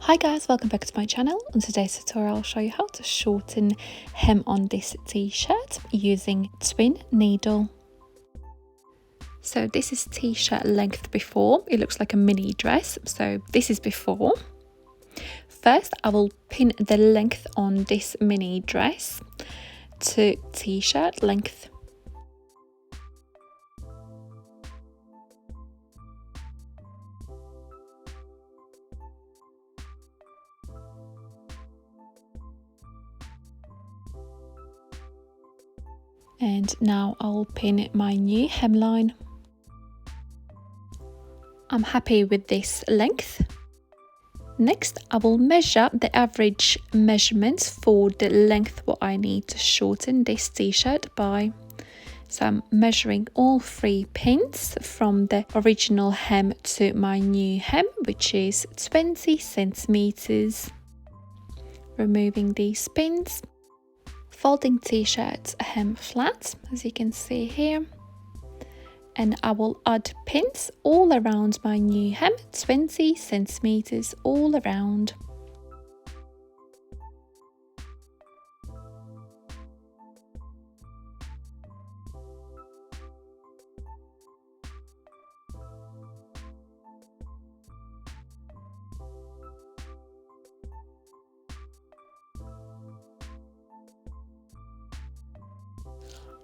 Hi guys, welcome back to my channel. On today's tutorial I'll show you how to shorten hem on this t-shirt using twin needle. So this is t-shirt length before. It looks like a mini dress, so this is before. First I will pin the length on this mini dress to t-shirt length. And now I'll pin my new hemline. I'm happy with this length. Next, I will measure the average measurements for the length what I need to shorten this t-shirt by. So I'm measuring all 3 pins from the original hem to my new hem, which is 20 centimeters. Removing these pins. Folding t-shirt hem flat, as you can see here, and I will add pins all around my new hem, 20 centimeters all around.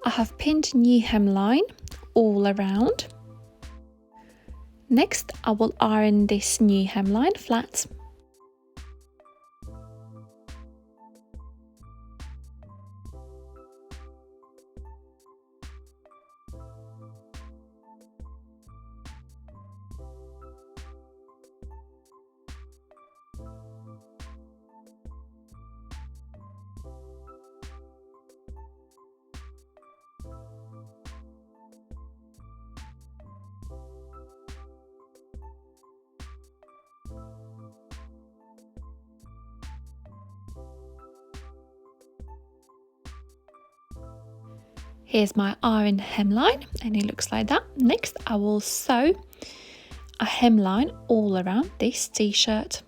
I have pinned new hemline all around. Next, I will iron this new hemline flat. Here's my iron hemline and it looks like that. Next I will sew a hemline all around this t-shirt.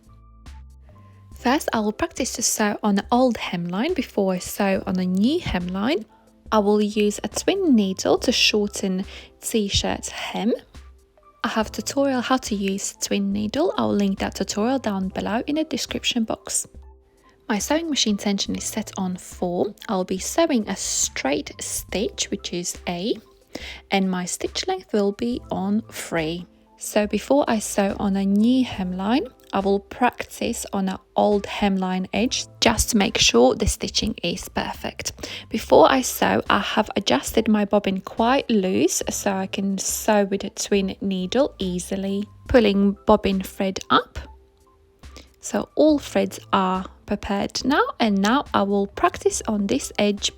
First I will practice to sew on the old hemline before I sew on a new hemline. I will use a twin needle to shorten t-shirt hem. I have a tutorial how to use twin needle. I'll link that tutorial down below in the description box. My sewing machine tension is set on 4. I'll be sewing a straight stitch, which is A, and my stitch length will be on 3. So before I sew on a new hemline, I will practice on an old hemline edge just to make sure the stitching is perfect. Before I sew, I have adjusted my bobbin quite loose so I can sew with a twin needle easily. Pulling bobbin thread up. So all threads are prepared now, and now I will practice on this edge.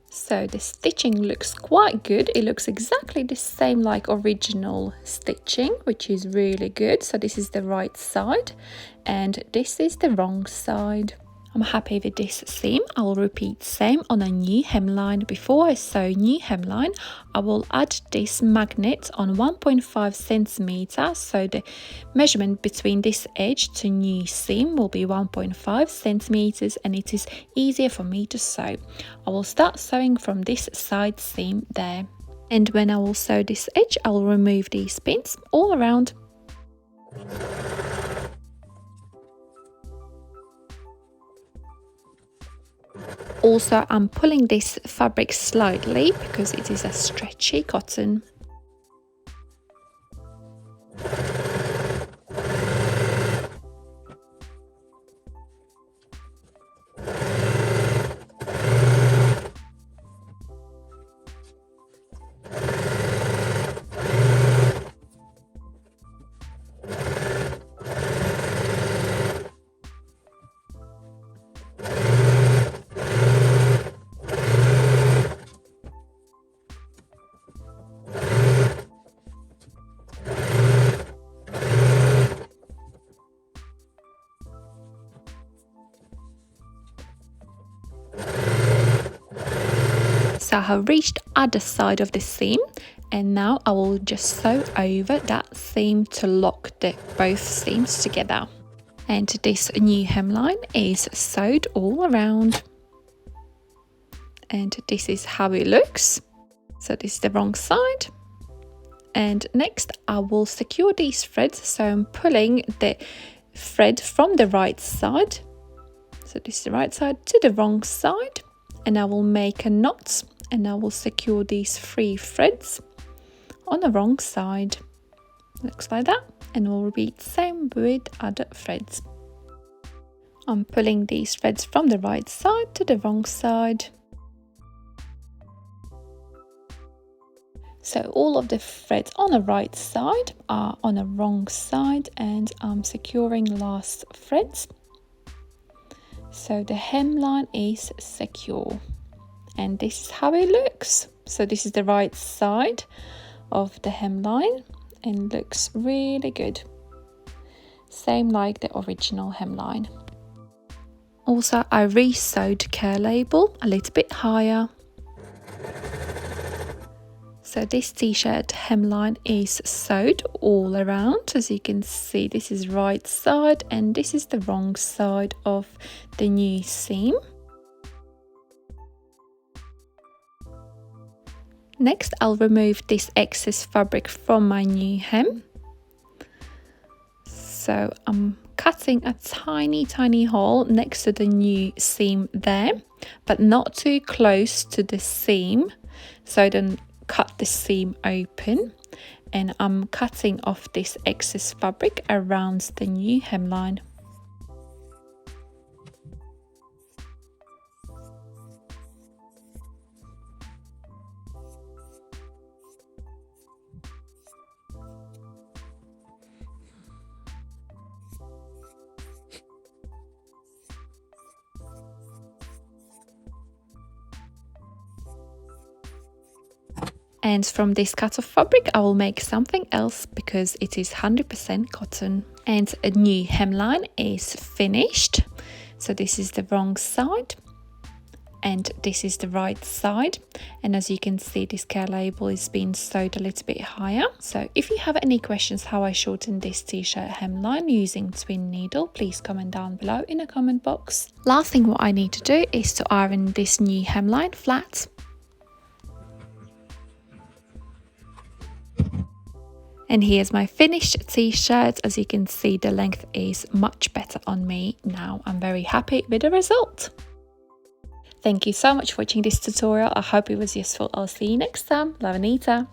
So the stitching looks quite good. It looks exactly the same like original stitching, which is really good. So this is the right side and this is the wrong side. I'm happy with this seam. I will repeat same on a new hemline. Before I sew new hemline, I will add this magnet on 1.5 centimeter. So the measurement between this edge to new seam will be 1.5 centimeters, and it is easier for me to sew. I will start sewing from this side seam there. And when I will sew this edge, I will remove these pins all around. Also, I'm pulling this fabric slightly because it is a stretchy cotton. So I have reached the other side of the seam, and now I will just sew over that seam to lock both seams together. And this new hemline is sewed all around. And this is how it looks. So this is the wrong side. And next I will secure these threads. So I'm pulling the thread from the right side. So this is the right side to the wrong side. And I will make a knot, and I will secure these 3 threads on the wrong side. Looks like that. And we'll repeat the same with other threads. I'm pulling these threads from the right side to the wrong side. So all of the threads on the right side are on the wrong side, and I'm securing last threads. So the hemline is secure, and this is how it looks. So this is the right side of the hemline, and looks really good. Same like the original hemline. Also, I re-sewed the care label a little bit higher. So this t-shirt hemline is sewed all around. As you can see, this is right side and this is the wrong side of the new seam. Next, I'll remove this excess fabric from my new hem. So I'm cutting a tiny hole next to the new seam there, but not too close to the seam, so then cut the seam open, and I'm cutting off this excess fabric around the new hemline. And from this cut of fabric I will make something else because it is 100% cotton. And a new hemline is finished. So this is the wrong side and this is the right side, and as you can see, this care label is being sewed a little bit higher. So if you have any questions how I shortened this t-shirt hemline using twin needle, please comment down below in the comment box. Last thing what I need to do is to iron this new hemline flat. And here's my finished t-shirt. As you can see, the length is much better on me now. I'm very happy with the result. Thank you so much for watching this tutorial. I hope it was useful. I'll see you next time. Love, Anita.